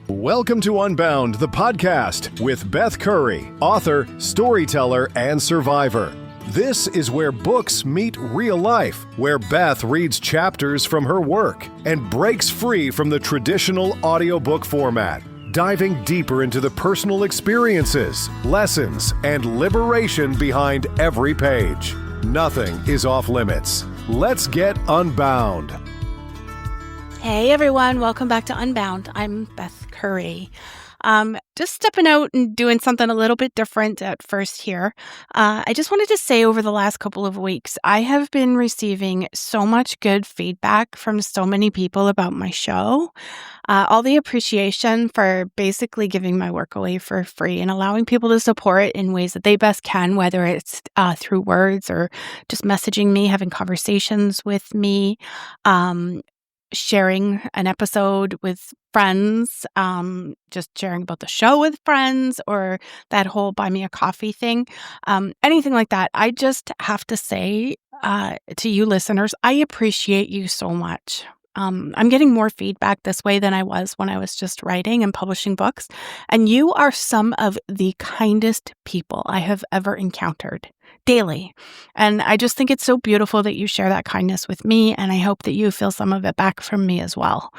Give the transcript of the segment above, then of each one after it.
Welcome to Unbound, the podcast with Beth Curry, author, storyteller, and survivor. This is where books meet real life, where Beth reads chapters from her work and breaks free from the traditional audiobook format, diving deeper into the personal experiences, lessons, and liberation behind every page. Nothing is off limits. Let's get unbound. Hey everyone, welcome back to Unbound. I'm Beth Curry. Just stepping out and doing something a little bit different at first here. I just wanted to say over the last couple of weeks, I have been receiving so much good feedback from so many people about my show. All the appreciation for basically giving my work away for free and allowing people to support it in ways that they best can, whether it's through words or just messaging me, having conversations with me, sharing an episode with friends, just sharing about the show with friends, or that whole buy me a coffee thing, anything like that. I just have to say to you listeners, I appreciate you so much. I'm getting more feedback this way than I was when I was just writing and publishing books. And you are some of the kindest people I have ever encountered daily. And I just think it's so beautiful that you share that kindness with me. And I hope that you feel some of it back from me as well.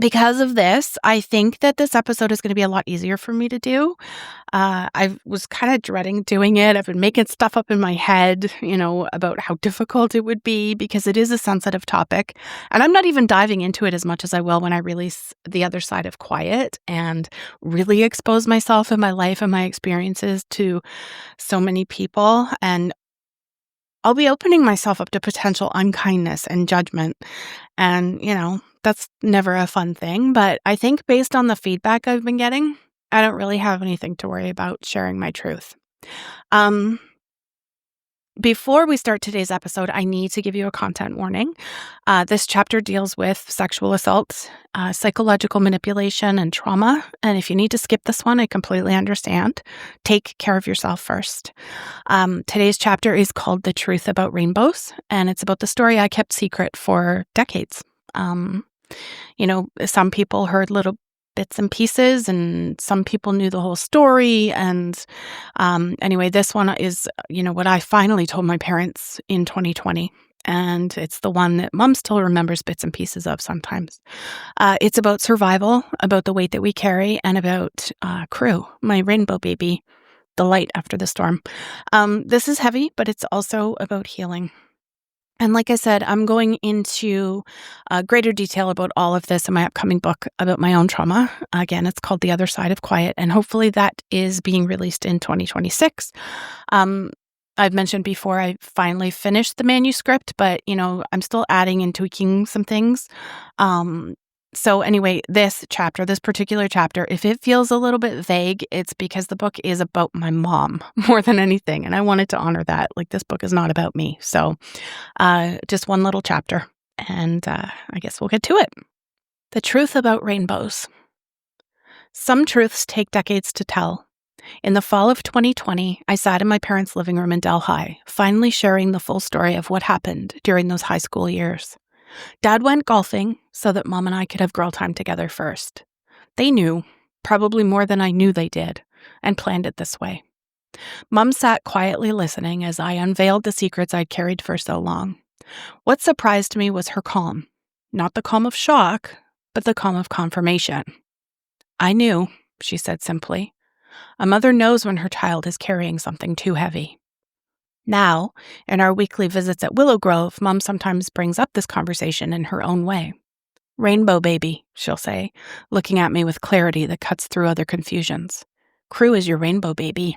Because of this, I think that this episode is going to be a lot easier for me to do. I was kind of dreading doing it. I've been making stuff up in my head, about how difficult it would be because it is a sensitive topic. And I'm not even diving into it as much as I will when I release The Other Side of Quiet and really expose myself and my life and my experiences to so many people. And I'll be opening myself up to potential unkindness and judgment. And, that's never a fun thing. But I think based on the feedback I've been getting, I don't really have anything to worry about sharing my truth. Before we start today's episode, I need to give you a content warning. This chapter deals with sexual assault, psychological manipulation, and trauma. And if you need to skip this one, I completely understand. Take care of yourself first. Today's chapter is called The Truth About Rainbows, and it's about the story I kept secret for decades. Some people heard little bits and pieces, and some people knew the whole story. And anyway, this one is, what I finally told my parents in 2020. And it's the one that Mom still remembers bits and pieces of sometimes. It's about survival, about the weight that we carry, and about Crew, my rainbow baby, the light after the storm. This is heavy, but it's also about healing. And like I said, I'm going into greater detail about all of this in my upcoming book about my own trauma. Again, it's called The Other Side of Quiet, and hopefully that is being released in 2026. I've mentioned before, I finally finished the manuscript, but, I'm still adding and tweaking some things. So anyway, this particular chapter, if it feels a little bit vague, it's because the book is about my mom more than anything. And I wanted to honor that. Like, this book is not about me. So just one little chapter. And I guess we'll get to it. The truth about rainbows. Some truths take decades to tell. In the fall of 2020, I sat in my parents' living room in Delhi, finally sharing the full story of what happened during those high school years. Dad went golfing so that Mom and I could have girl time together first. They knew, probably more than I knew they did, and planned it this way. Mom sat quietly listening as I unveiled the secrets I'd carried for so long. What surprised me was her calm. Not the calm of shock, but the calm of confirmation. I knew, she said simply. A mother knows when her child is carrying something too heavy. Now, in our weekly visits at Willow Grove, Mom sometimes brings up this conversation in her own way. Rainbow baby, she'll say, looking at me with clarity that cuts through other confusions. Crew is your rainbow baby.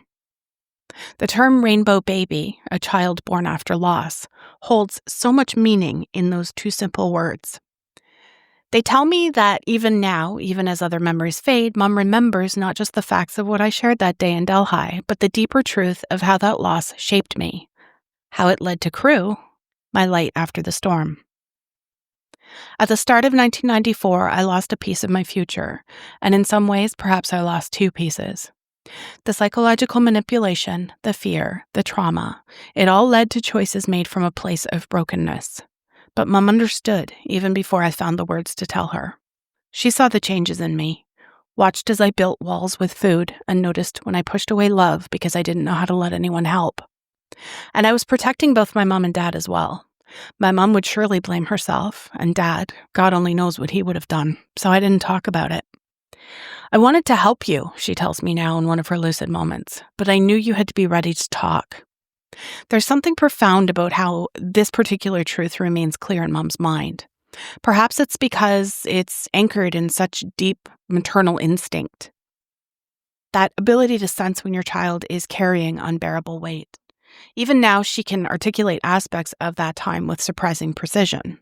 The term rainbow baby, a child born after loss, holds so much meaning in those two simple words. They tell me that even now, even as other memories fade, Mom remembers not just the facts of what I shared that day in Delhi, but the deeper truth of how that loss shaped me, how it led to Crew, my light after the storm. At the start of 1994, I lost a piece of my future, and in some ways, perhaps I lost two pieces. The psychological manipulation, the fear, the trauma, it all led to choices made from a place of brokenness. But Mom understood even before I found the words to tell her. She saw the changes in me, watched as I built walls with food, and noticed when I pushed away love because I didn't know how to let anyone help. And I was protecting both my mom and dad as well. My mom would surely blame herself, and dad, God only knows what he would have done, so I didn't talk about it. I wanted to help you, she tells me now in one of her lucid moments, but I knew you had to be ready to talk. There's something profound about how this particular truth remains clear in Mom's mind. Perhaps it's because it's anchored in such deep maternal instinct. That ability to sense when your child is carrying unbearable weight. Even now, she can articulate aspects of that time with surprising precision.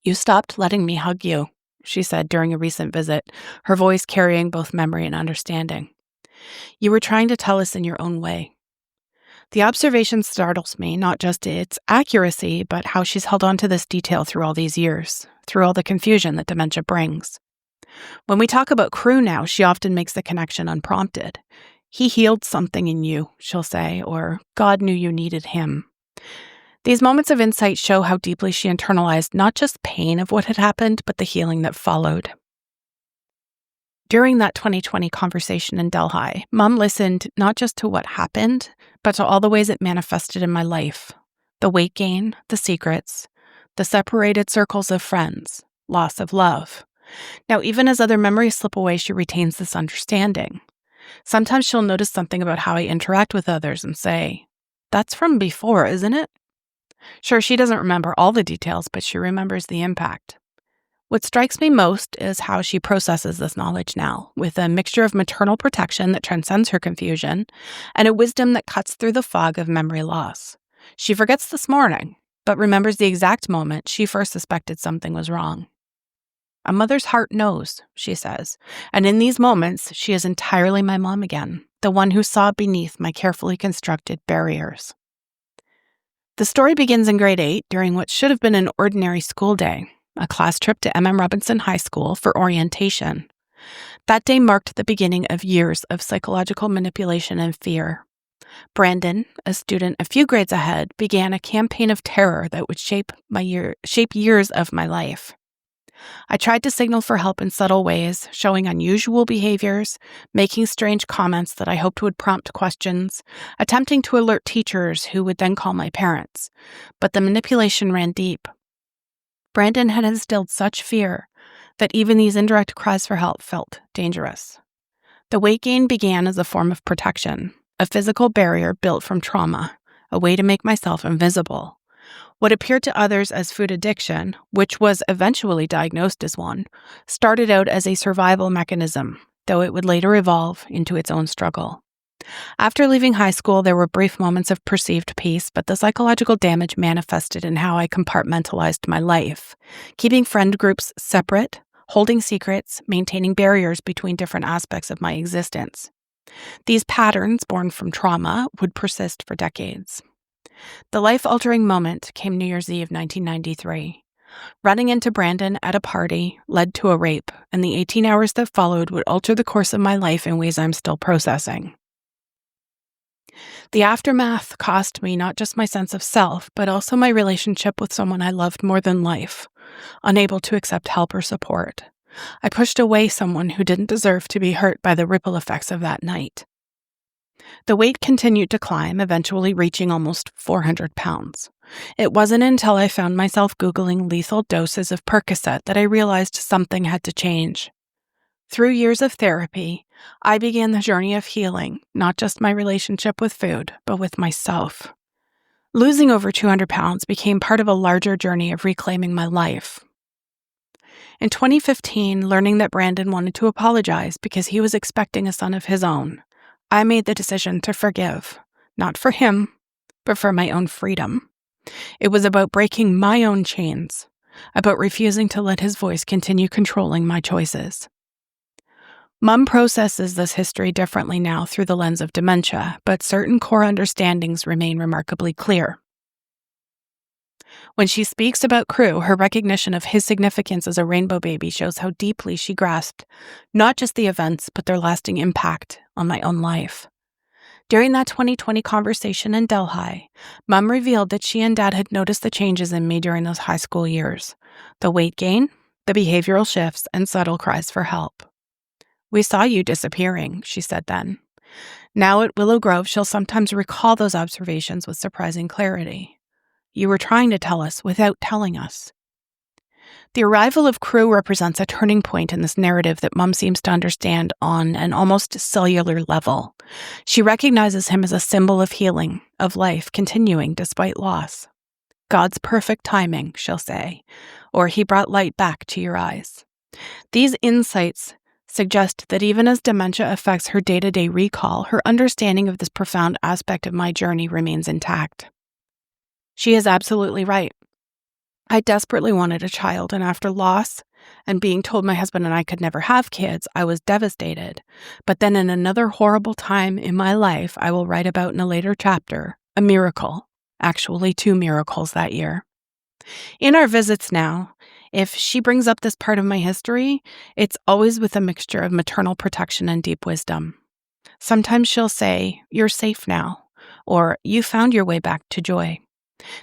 You stopped letting me hug you, she said during a recent visit, her voice carrying both memory and understanding. You were trying to tell us in your own way. The observation startles me, not just its accuracy, but how she's held on to this detail through all these years, through all the confusion that dementia brings. When we talk about Crew now, she often makes the connection unprompted. He healed something in you, she'll say, or God knew you needed him. These moments of insight show how deeply she internalized not just pain of what had happened, but the healing that followed. During that 2020 conversation in Delhi, Mom listened not just to what happened, but to all the ways it manifested in my life. The weight gain, the secrets, the separated circles of friends, loss of love. Now, even as other memories slip away, she retains this understanding. Sometimes she'll notice something about how I interact with others and say, "That's from before, isn't it?" Sure, she doesn't remember all the details, but she remembers the impact. What strikes me most is how she processes this knowledge now, with a mixture of maternal protection that transcends her confusion and a wisdom that cuts through the fog of memory loss. She forgets this morning, but remembers the exact moment she first suspected something was wrong. A mother's heart knows, she says, and in these moments, she is entirely my mom again, the one who saw beneath my carefully constructed barriers. The story begins in grade 8 during what should have been an ordinary school day, a class trip to M.M. Robinson High School for orientation. That day marked the beginning of years of psychological manipulation and fear. Brandon, a student a few grades ahead, began a campaign of terror that would shape years of my life. I tried to signal for help in subtle ways, showing unusual behaviors, making strange comments that I hoped would prompt questions, attempting to alert teachers who would then call my parents. But the manipulation ran deep. Brandon had instilled such fear that even these indirect cries for help felt dangerous. The weight gain began as a form of protection, a physical barrier built from trauma, a way to make myself invisible. What appeared to others as food addiction, which was eventually diagnosed as one, started out as a survival mechanism, though it would later evolve into its own struggle. After leaving high school, there were brief moments of perceived peace, but the psychological damage manifested in how I compartmentalized my life, keeping friend groups separate, holding secrets, maintaining barriers between different aspects of my existence. These patterns, born from trauma, would persist for decades. The life-altering moment came New Year's Eve 1993. Running into Brandon at a party led to a rape, and the 18 hours that followed would alter the course of my life in ways I'm still processing. The aftermath cost me not just my sense of self, but also my relationship with someone I loved more than life, unable to accept help or support. I pushed away someone who didn't deserve to be hurt by the ripple effects of that night. The weight continued to climb, eventually reaching almost 400 pounds. It wasn't until I found myself Googling lethal doses of Percocet that I realized something had to change. Through years of therapy, I began the journey of healing, not just my relationship with food, but with myself. Losing over 200 pounds became part of a larger journey of reclaiming my life. In 2015, learning that Brandon wanted to apologize because he was expecting a son of his own, I made the decision to forgive, not for him, but for my own freedom. It was about breaking my own chains, about refusing to let his voice continue controlling my choices. Mom processes this history differently now through the lens of dementia, but certain core understandings remain remarkably clear. When she speaks about Crew, her recognition of his significance as a rainbow baby shows how deeply she grasped not just the events, but their lasting impact on my own life. During that 2020 conversation in Delhi, Mom revealed that she and Dad had noticed the changes in me during those high school years. The weight gain, the behavioral shifts, and subtle cries for help. "We saw you disappearing," she said then. Now at Willow Grove, she'll sometimes recall those observations with surprising clarity. "You were trying to tell us without telling us." The arrival of Crew represents a turning point in this narrative that Mom seems to understand on an almost cellular level. She recognizes him as a symbol of healing, of life continuing despite loss. "God's perfect timing," she'll say, or "He brought light back to your eyes." These insights suggest that even as dementia affects her day-to-day recall, her understanding of this profound aspect of my journey remains intact. She is absolutely right. I desperately wanted a child, and after loss and being told my husband and I could never have kids, I was devastated. But then in another horrible time in my life, I will write about in a later chapter, a miracle, actually 2 miracles that year. In our visits now, if she brings up this part of my history, it's always with a mixture of maternal protection and deep wisdom. Sometimes she'll say, "You're safe now," or "You found your way back to joy."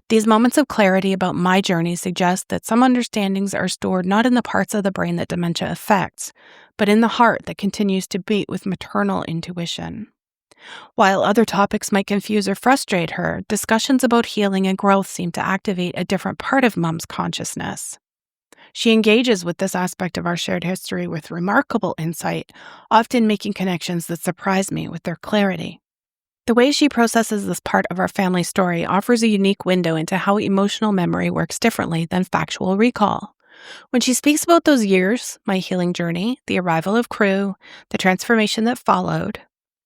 These moments of clarity about my journey suggest that some understandings are stored not in the parts of the brain that dementia affects, but in the heart that continues to beat with maternal intuition. While other topics might confuse or frustrate her, discussions about healing and growth seem to activate a different part of Mom's consciousness. She engages with this aspect of our shared history with remarkable insight, often making connections that surprise me with their clarity. The way she processes this part of our family story offers a unique window into how emotional memory works differently than factual recall. When she speaks about those years, my healing journey, the arrival of Crew, the transformation that followed,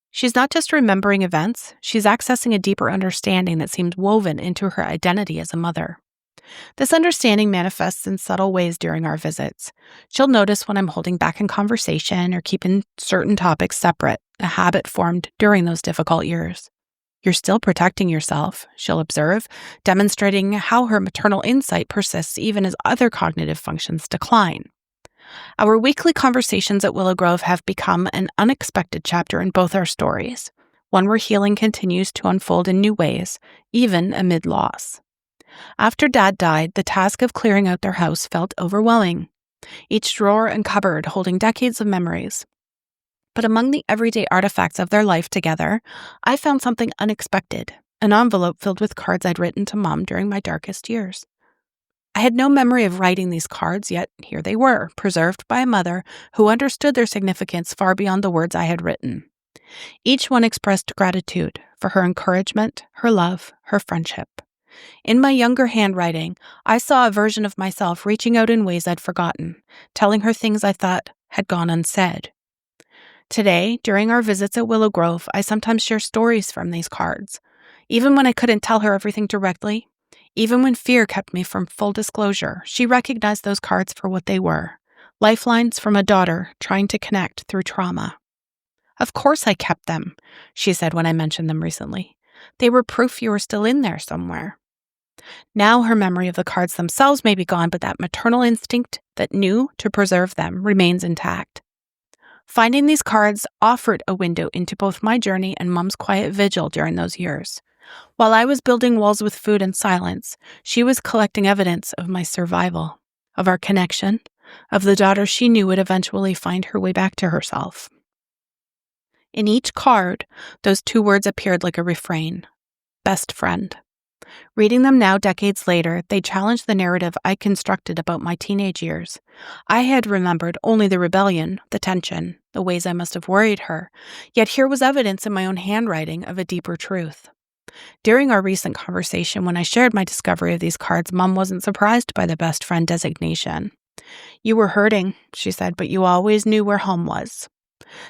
she's not just remembering events, she's accessing a deeper understanding that seems woven into her identity as a mother. This understanding manifests in subtle ways during our visits. She'll notice when I'm holding back in conversation or keeping certain topics separate, a habit formed during those difficult years. "You're still protecting yourself," she'll observe, demonstrating how her maternal insight persists even as other cognitive functions decline. Our weekly conversations at Willow Grove have become an unexpected chapter in both our stories, one where healing continues to unfold in new ways, even amid loss. After Dad died, the task of clearing out their house felt overwhelming, each drawer and cupboard holding decades of memories. But among the everyday artifacts of their life together, I found something unexpected, an envelope filled with cards I'd written to Mom during my darkest years. I had no memory of writing these cards, yet here they were, preserved by a mother who understood their significance far beyond the words I had written. Each one expressed gratitude for her encouragement, her love, her friendship. In my younger handwriting, I saw a version of myself reaching out in ways I'd forgotten, telling her things I thought had gone unsaid. Today, during our visits at Willow Grove, I sometimes share stories from these cards. Even when I couldn't tell her everything directly, even when fear kept me from full disclosure, she recognized those cards for what they were, lifelines from a daughter trying to connect through trauma. "Of course I kept them," she said when I mentioned them recently. "They were proof you were still in there somewhere." Now her memory of the cards themselves may be gone, but that maternal instinct that knew to preserve them remains intact. Finding these cards offered a window into both my journey and Mom's quiet vigil during those years. While I was building walls with food and silence, she was collecting evidence of my survival, of our connection, of the daughter she knew would eventually find her way back to herself. In each card, those 2 words appeared like a refrain: best friend. Reading them now, decades later, they challenge the narrative I constructed about my teenage years. I had remembered only the rebellion, the tension, the ways I must have worried her, yet here was evidence in my own handwriting of a deeper truth. During our recent conversation, when I shared my discovery of these cards, Mom wasn't surprised by the best friend designation. "You were hurting," she said, "but you always knew where home was."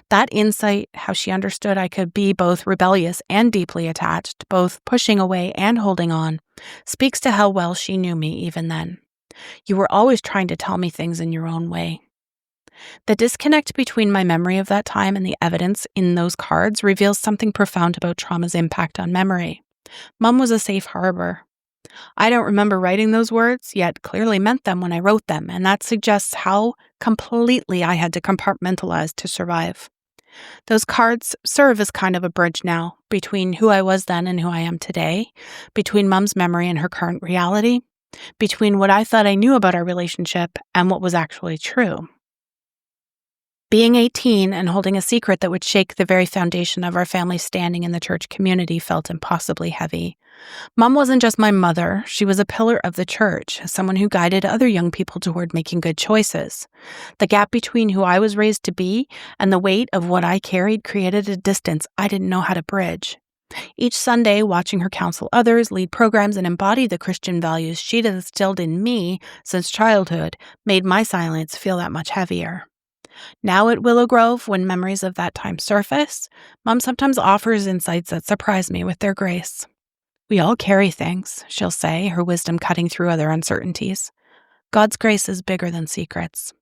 That insight, how she understood I could be both rebellious and deeply attached, both pushing away and holding on, speaks to how well she knew me even then. "You were always trying to tell me things in your own way." The disconnect between my memory of that time and the evidence in those cards reveals something profound about trauma's impact on memory. Mom was a safe harbor. I don't remember writing those words, yet clearly meant them when I wrote them, and that suggests how completely I had to compartmentalize to survive. Those cards serve as kind of a bridge now between who I was then and who I am today, between Mom's memory and her current reality. between what I thought I knew about our relationship and what was actually true. Being 18 and holding a secret that would shake the very foundation of our family's standing in the church community felt impossibly heavy. Mom wasn't just my mother, she was a pillar of the church, someone who guided other young people toward making good choices. The gap between who I was raised to be and the weight of what I carried created a distance I didn't know how to bridge. Each Sunday, watching her counsel others, lead programs, and embody the Christian values she'd instilled in me since childhood made my silence feel that much heavier. Now at Willow Grove, when memories of that time surface, Mom sometimes offers insights that surprise me with their grace. We all carry things, she'll say, her wisdom cutting through other uncertainties. God's grace is bigger than secrets.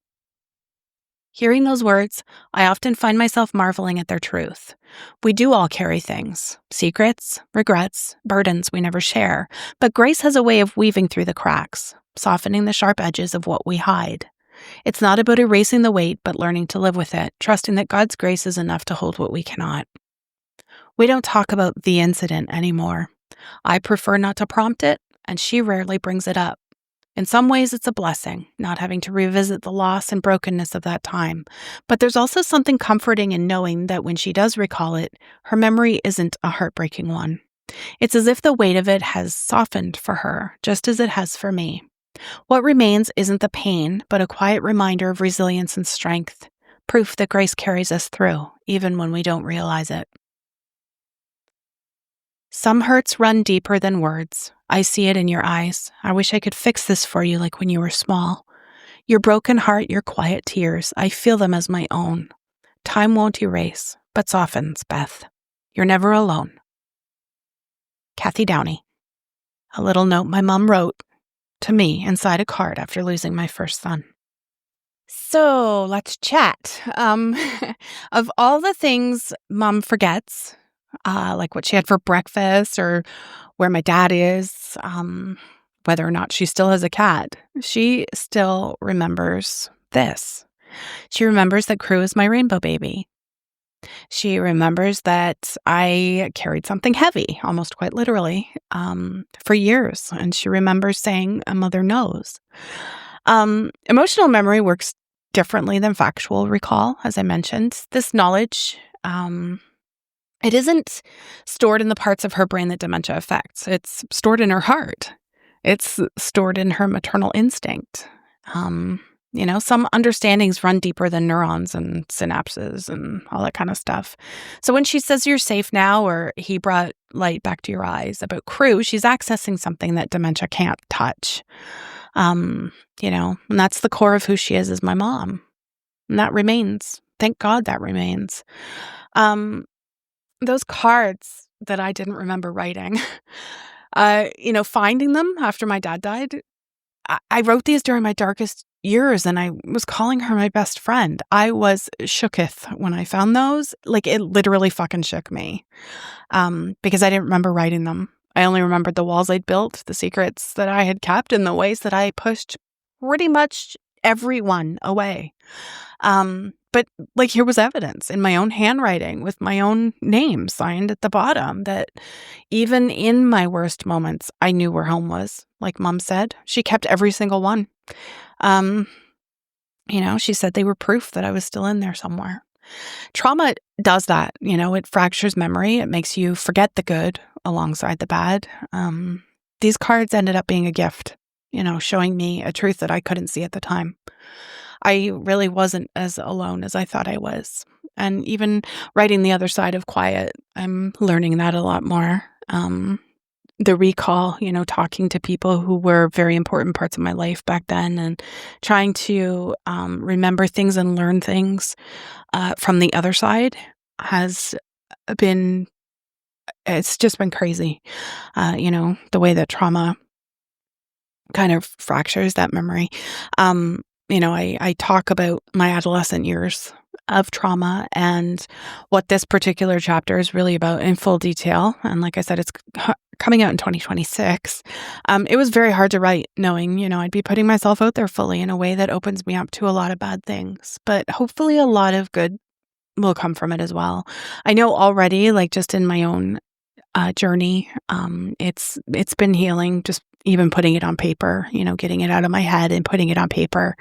Hearing those words, I often find myself marveling at their truth. We do all carry things, secrets, regrets, burdens we never share, but grace has a way of weaving through the cracks, softening the sharp edges of what we hide. It's not about erasing the weight, but learning to live with it, trusting that God's grace is enough to hold what we cannot. We don't talk about the incident anymore. I prefer not to prompt it, and she rarely brings it up. In some ways, it's a blessing, not having to revisit the loss and brokenness of that time. But there's also something comforting in knowing that when she does recall it, her memory isn't a heartbreaking one. It's as if the weight of it has softened for her, just as it has for me. What remains isn't the pain, but a quiet reminder of resilience and strength, proof that grace carries us through, even when we don't realize it. Some hurts run deeper than words. I see it in your eyes. I wish I could fix this for you like when you were small. Your broken heart, your quiet tears, I feel them as my own. Time won't erase, but softens, Beth. You're never alone. Kathy Downey. A little note my mom wrote to me inside a card after losing my first son. So let's chat. Of all the things Mom forgets, like what she had for breakfast or where my dad is, whether or not she still has a cat, she still remembers this. She remembers that Crew is my rainbow baby. She remembers that I carried something heavy, almost quite literally, for years. And she remembers saying, a mother knows. Emotional memory works differently than factual recall, as I mentioned. This knowledge, it isn't stored in the parts of her brain that dementia affects. It's stored in her heart. It's stored in her maternal instinct. Some understandings run deeper than neurons and synapses and all that kind of stuff. So when she says you're safe now or he brought light back to your eyes about Crew, she's accessing something that dementia can't touch. And that's the core of who she is my mom. And that remains. Thank God that remains. Those cards that I didn't remember writing, finding them after my dad died, I wrote these during my darkest years and I was calling her my best friend. I was shooketh when I found those. Like, it literally fucking shook me because I didn't remember writing them. I only remembered the walls I'd built, the secrets that I had kept, and the ways that I pushed pretty much everyone away. But here was evidence in my own handwriting with my own name signed at the bottom that even in my worst moments, I knew where home was. Like Mom said, she kept every single one. She said they were proof that I was still in there somewhere. Trauma does that, it fractures memory. It makes you forget the good alongside the bad. These cards ended up being a gift, showing me a truth that I couldn't see at the time. I really wasn't as alone as I thought I was. And even writing the other side of quiet, I'm learning that a lot more. The recall, talking to people who were very important parts of my life back then and trying to remember things and learn things from the other side has been, it's just been crazy. The way that trauma kind of fractures that memory. I talk about my adolescent years of trauma and what this particular chapter is really about in full detail. And like I said, it's coming out in 2026. It was very hard to write knowing, I'd be putting myself out there fully in a way that opens me up to a lot of bad things. But hopefully a lot of good will come from it as well. I know already, just in my own journey, it's been healing just even putting it on paper, getting it out of my head and putting it on paper.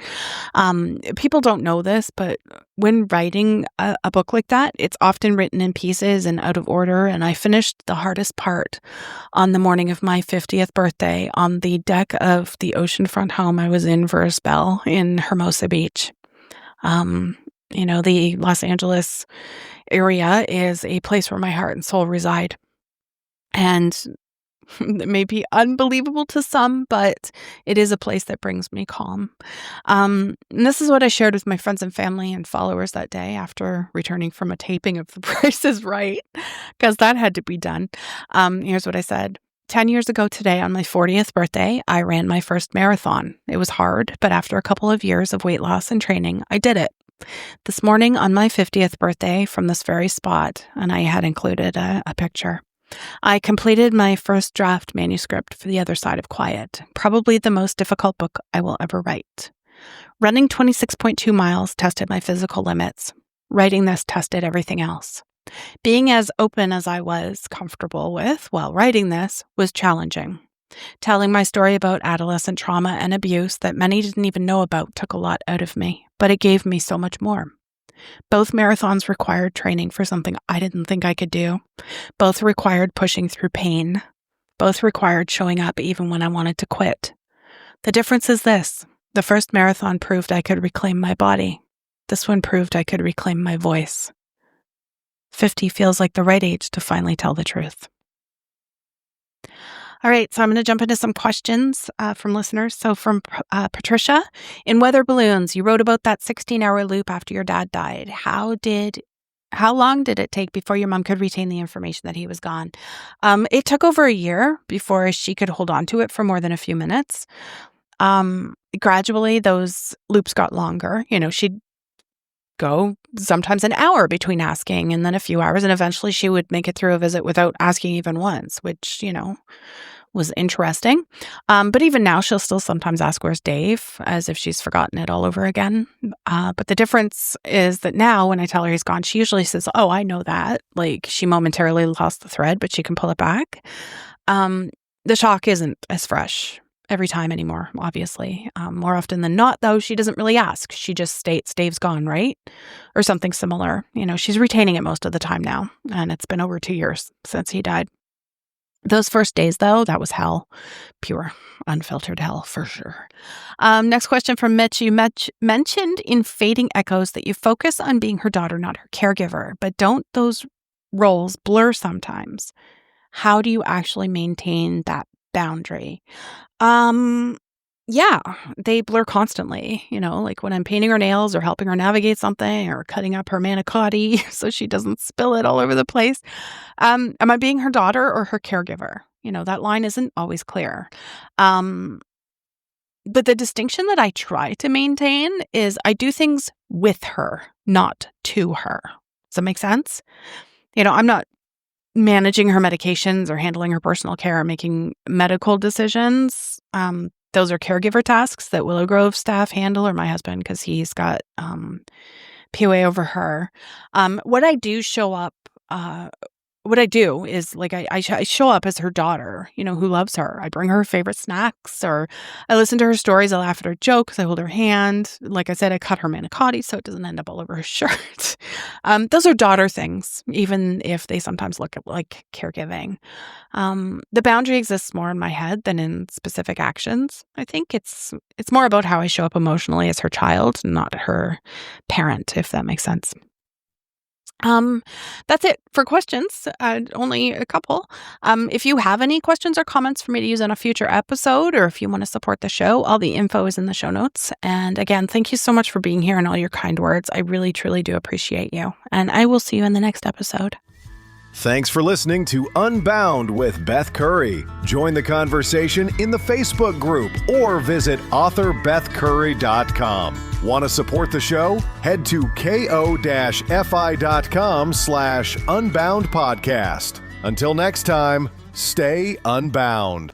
People don't know this, but when writing a book like that, it's often written in pieces and out of order. And I finished the hardest part on the morning of my 50th birthday on the deck of the oceanfront home I was in for a spell in Hermosa Beach. The Los Angeles area is a place where my heart and soul reside. And it may be unbelievable to some, but it is a place that brings me calm. And this is what I shared with my friends and family and followers that day after returning from a taping of The Price is Right, because that had to be done. Here's what I said. 10 years ago today, on my 40th birthday, I ran my first marathon. It was hard, but after a couple of years of weight loss and training, I did it. This morning on my 50th birthday from this very spot, and I had included a picture, I completed my first draft manuscript for The Other Side of Quiet, probably the most difficult book I will ever write. Running 26.2 miles tested my physical limits. Writing this tested everything else. Being as open as I was comfortable with while writing this was challenging. Telling my story about adolescent trauma and abuse that many didn't even know about took a lot out of me, but it gave me so much more. Both marathons required training for something I didn't think I could do. Both required pushing through pain. Both required showing up even when I wanted to quit. The difference is this. The first marathon proved I could reclaim my body. This one proved I could reclaim my voice. 50 feels like the right age to finally tell the truth. All right, so I'm going to jump into some questions from listeners. So from Patricia, in Weather Balloons, you wrote about that 16-hour loop after your dad died. How long did it take before your mom could retain the information that he was gone? It took over a year before she could hold on to it for more than a few minutes. Gradually, those loops got longer. She'd go sometimes an hour between asking and then a few hours, and eventually she would make it through a visit without asking even once, which, was interesting. But even now, she'll still sometimes ask, "Where's Dave?" as if she's forgotten it all over again. But the difference is that now when I tell her he's gone, she usually says, "Oh, I know that." Like she momentarily lost the thread, but she can pull it back. The shock isn't as fresh every time anymore, obviously. More often than not, though, she doesn't really ask. She just states, "Dave's gone, right?" Or something similar. She's retaining it most of the time now, and it's been over 2 years since he died. Those first days, though, that was hell. Pure, unfiltered hell, for sure. Next question from Mitch. You mentioned in Fading Echoes that you focus on being her daughter, not her caregiver, but don't those roles blur sometimes? How do you actually maintain that boundary? Yeah, they blur constantly, like when I'm painting her nails or helping her navigate something or cutting up her manicotti so she doesn't spill it all over the place. Am I being her daughter or her caregiver? That line isn't always clear. But the distinction that I try to maintain is I do things with her, not to her. Does that make sense? I'm not managing her medications or handling her personal care or making medical decisions. Those are caregiver tasks that Willow Grove staff handle, or my husband, because he's got POA over her. What I do is like I show up as her daughter, who loves her. I bring her favorite snacks, or I listen to her stories. I laugh at her jokes. I hold her hand. Like I said, I cut her manicotti so it doesn't end up all over her shirt. Those are daughter things, even if they sometimes look like caregiving. The boundary exists more in my head than in specific actions. I think it's more about how I show up emotionally as her child, not her parent, if that makes sense. That's it for questions. Only a couple. If you have any questions or comments for me to use on a future episode, or if you want to support the show, all the info is in the show notes. And again, thank you so much for being here and all your kind words. I really, truly do appreciate you. And I will see you in the next episode. Thanks for listening to Unbound with Beth Curry. Join the conversation in the Facebook group or visit authorbethcurry.com. Want to support the show? Head to ko-fi.com/unbound podcast. Until next time, stay unbound.